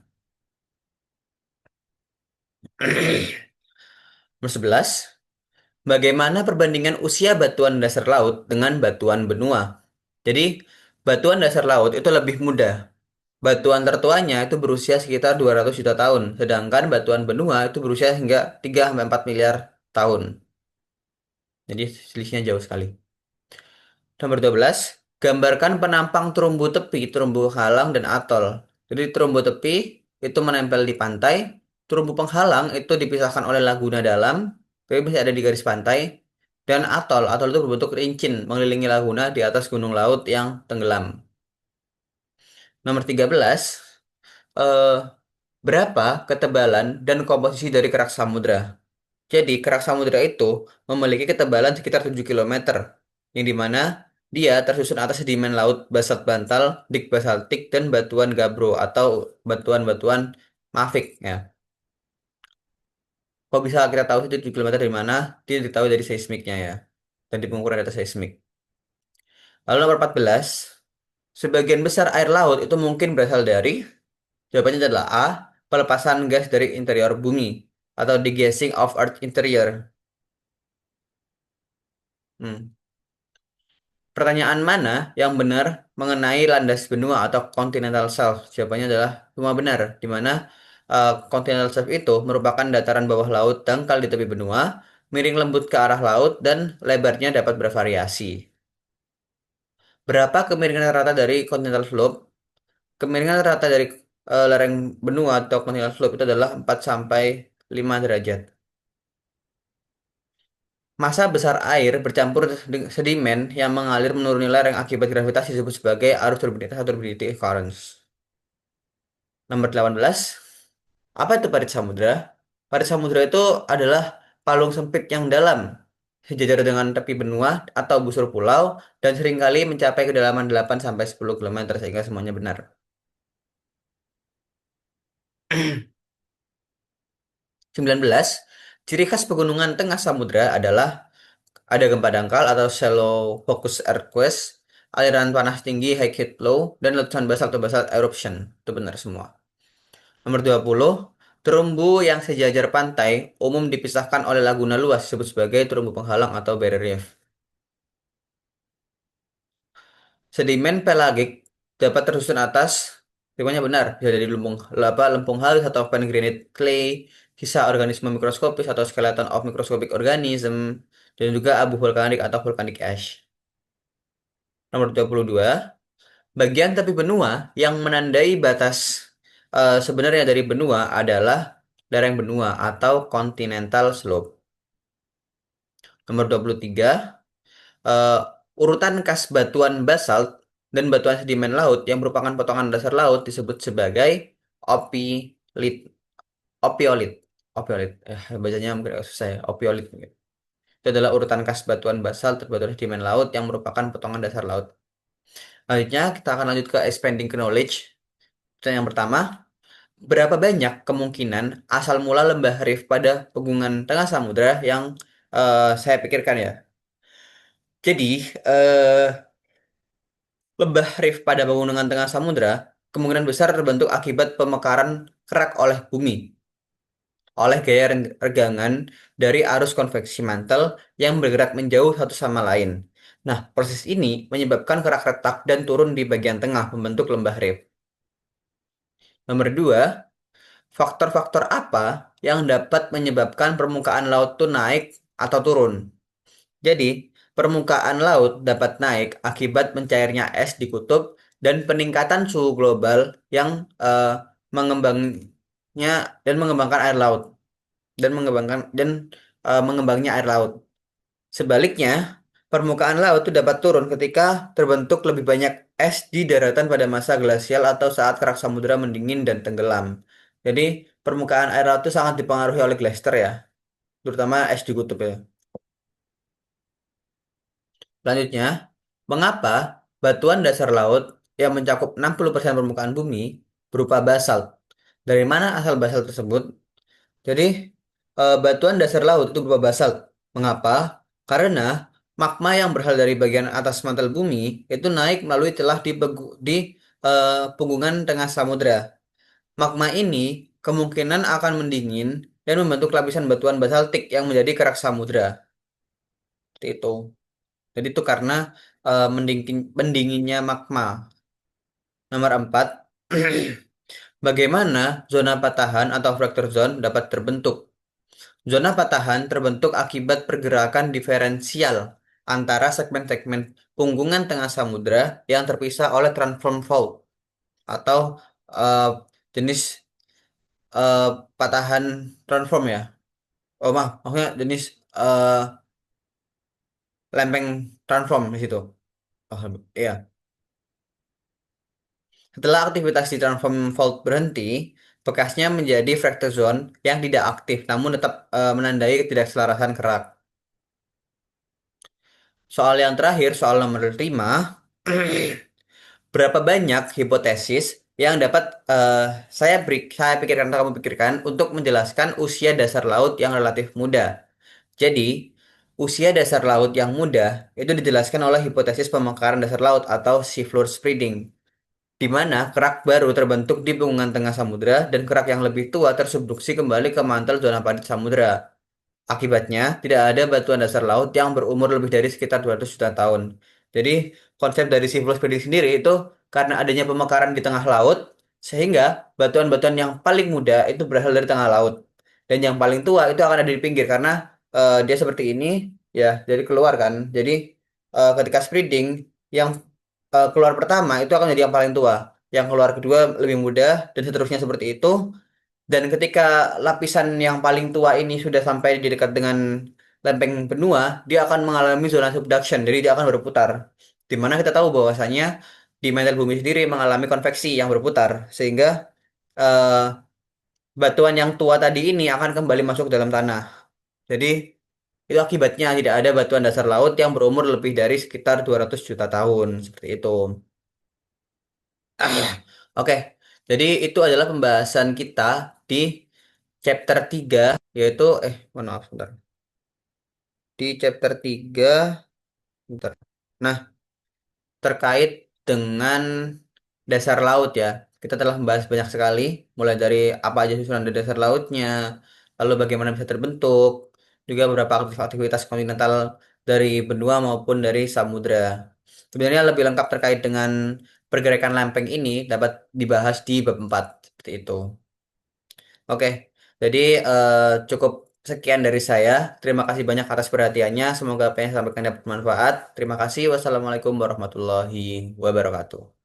Nomor 11, bagaimana perbandingan usia batuan dasar laut dengan batuan benua? Jadi, batuan dasar laut itu lebih muda. Batuan tertuanya itu berusia sekitar 200 juta tahun, sedangkan batuan benua itu berusia hingga 3 sampai 4 miliar tahun. Jadi selisihnya jauh sekali. Nomor 12, gambarkan penampang terumbu tepi, terumbu halang, dan atol. Jadi terumbu tepi itu menempel di pantai, terumbu penghalang itu dipisahkan oleh laguna dalam, tapi masih ada di garis pantai, dan atol. Atol itu berbentuk rincin, mengelilingi laguna di atas gunung laut yang tenggelam. Nomor 13, eh, berapa ketebalan dan komposisi dari kerak samudra? Jadi, kerak samudra itu memiliki ketebalan sekitar 7 kilometer, yang dimana dia tersusun atas sedimen laut basalt bantal, dik basaltik, dan batuan gabbro atau batuan-batuan mafik. Ya. Kok bisa kita tahu itu 7 kilometer dari mana? Dia diketahui dari seismiknya ya, dan di pengukuran data seismik. Lalu nomor 14, sebagian besar air laut itu mungkin berasal dari, jawabannya adalah A, pelepasan gas dari interior bumi, atau degassing of Earth interior. Hmm. Pertanyaan mana yang benar mengenai landas benua atau continental shelf? Jawabannya adalah semua benar, di mana continental shelf itu merupakan dataran bawah laut dangkal di tepi benua, miring lembut ke arah laut, dan lebarnya dapat bervariasi. Berapa kemiringan rata dari continental slope? Kemiringan rata dari lereng benua atau continental slope itu adalah 4 sampai 5 derajat. Massa besar air bercampur sedimen yang mengalir menuruni lereng akibat gravitasi disebut sebagai arus turbiditas atau turbidity currents. Nomor 18. Apa itu parit samudra? Parit samudra itu adalah palung sempit yang dalam, sejajar dengan tepi benua atau busur pulau, dan seringkali mencapai kedalaman 8 sampai 10 km sehingga semuanya benar. 19. Ciri khas pegunungan tengah samudra adalah ada gempa dangkal atau shallow focus earthquakes, aliran panas tinggi high heat flow, dan letusan basal atau basalt eruption. Itu benar semua. Nomor 20, terumbu yang sejajar pantai umum dipisahkan oleh laguna luas disebut sebagai terumbu penghalang atau barrier reef. Sedimen pelagik dapat tersusun atas, semuanya benar, bisa dari lempung halus atau fine granite clay, sisa organisme mikroskopis atau skeleton of microscopic organism, dan juga abu vulkanik atau volcanic ash. Nomor 22, bagian tepi benua yang menandai batas sebenarnya dari benua adalah lereng benua atau continental slope. Nomor 23, eh, urutan khas batuan basalt dan batuan sedimen laut yang merupakan potongan dasar laut disebut sebagai opiolit. Opiolit. Opiolit. Bacanya mungkin agak susah ya. Opiolit. Itu adalah urutan khas batuan basalt dan batuan sedimen laut yang merupakan potongan dasar laut. Selanjutnya, kita akan lanjut ke expanding knowledge. Pertanyaan yang pertama, berapa banyak kemungkinan asal mula lembah Rift pada pegunungan tengah samudra yang saya pikirkan ya? Jadi, lembah Rift pada pegunungan tengah samudra kemungkinan besar terbentuk akibat pemekaran kerak oleh bumi, oleh gaya regangan dari arus konveksi mantel yang bergerak menjauh satu sama lain. Nah, proses ini menyebabkan kerak retak dan turun di bagian tengah membentuk lembah Rift. Nomor 2, faktor-faktor apa yang dapat menyebabkan permukaan laut tuh naik atau turun? Jadi, permukaan laut dapat naik akibat mencairnya es di kutub dan peningkatan suhu global yang mengembangnya dan mengembangkan air laut dan mengembangnya air laut. Sebaliknya, permukaan laut itu dapat turun ketika terbentuk lebih banyak es di daratan pada masa glasial atau saat kerak samudra mendingin dan tenggelam. Jadi, permukaan air laut itu sangat dipengaruhi oleh glacier ya, terutama es di kutub ya. Selanjutnya, mengapa batuan dasar laut yang mencakup 60% permukaan bumi berupa basalt? Dari mana asal basalt tersebut? Jadi, batuan dasar laut itu berupa basalt. Mengapa? Karena magma yang berasal dari bagian atas mantel bumi itu naik melalui celah di punggungan tengah samudra. Magma ini kemungkinan akan mendingin dan membentuk lapisan batuan basaltik yang menjadi kerak samudra. Seperti itu. Jadi itu karena mendinginnya magma. Nomor 4, bagaimana zona patahan atau fracture zone dapat terbentuk? Zona patahan terbentuk akibat pergerakan diferensial antara segmen-segmen punggungan tengah samudra yang terpisah oleh transform fault atau eh, jenis eh, patahan transform ya. Oh maaf, maksudnya jenis eh, lempeng transform di situ. Oh, iya. Setelah aktivitas di transform fault berhenti, bekasnya menjadi fracture zone yang tidak aktif namun tetap menandai ketidakselarasan kerak. Soal yang terakhir, soal nomor 5, berapa banyak hipotesis yang dapat saya pikirkan atau kamu pikirkan untuk menjelaskan usia dasar laut yang relatif muda? Jadi, usia dasar laut yang muda itu dijelaskan oleh hipotesis pemekaran dasar laut atau seafloor spreading, di mana kerak baru terbentuk di punggungan tengah samudra dan kerak yang lebih tua tersubduksi kembali ke mantel zona padat samudra. Akibatnya, tidak ada batuan dasar laut yang berumur lebih dari sekitar 200 juta tahun. Jadi konsep dari siklus prediksi sendiri itu karena adanya pemekaran di tengah laut, sehingga batuan-batuan yang paling muda itu berasal dari tengah laut. Dan yang paling tua itu akan ada di pinggir karena dia seperti ini, ya, jadi keluar kan. Jadi ketika spreading, yang keluar pertama itu akan jadi yang paling tua. Yang keluar kedua lebih muda, dan seterusnya seperti itu. Dan ketika lapisan yang paling tua ini sudah sampai di dekat dengan lempeng benua, dia akan mengalami zona subduction, jadi dia akan berputar. Di mana kita tahu bahwasanya di mantel bumi sendiri mengalami konveksi yang berputar, sehingga eh, batuan yang tua tadi ini akan kembali masuk ke dalam tanah. Jadi itu akibatnya tidak ada batuan dasar laut yang berumur lebih dari sekitar 200 juta tahun, seperti itu. Oke, jadi itu adalah pembahasan kita di chapter 3, yaitu mohon maaf sebentar. Di chapter 3, bentar. Nah, terkait dengan dasar laut ya. Kita telah membahas banyak sekali, mulai dari apa aja susunan dari dasar lautnya, lalu bagaimana bisa terbentuk, juga beberapa aktivitas kontinental dari benua maupun dari samudra. Sebenarnya lebih lengkap terkait dengan pergerakan lempeng ini dapat dibahas di bab 4 seperti itu. Oke, jadi eh, cukup sekian dari saya. Terima kasih banyak atas perhatiannya. Semoga apa yang saya sampaikan dapat bermanfaat. Terima kasih. Wassalamualaikum warahmatullahi wabarakatuh.